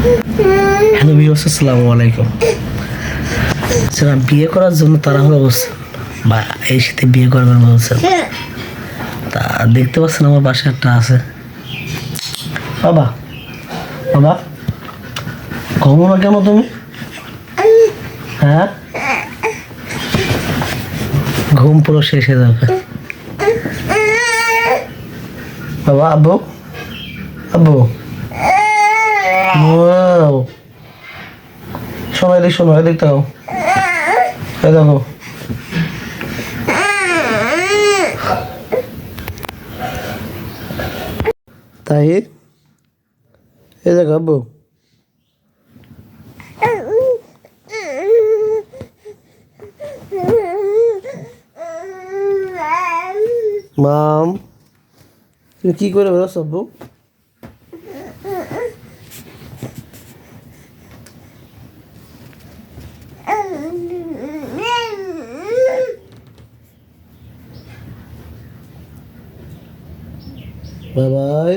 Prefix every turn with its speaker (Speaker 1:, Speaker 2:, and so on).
Speaker 1: Hello viewers, আসসালামু আলাইকুম। যারা বিয়ে করার জন্য তাড়াহুড়ো করছেন বা এই শীতে বিয়ে করবেন বলছেন, তা দেখতে পাচ্ছেন আমার বাসায় একটা আছে। বাবা বাবা ঘুমো না কেন তুমি? হ্যাঁ, ঘুম পুরো শেষ হয়ে যাবে। বাবা, আব্বু আব্বু ওয়াও, শোনো এদিক, শোনো এদিক তাও, এই দেখো। তাই এই দেখো আব্বু, মাম তুমি কি করে বেরোস আব্বু? Bye bye.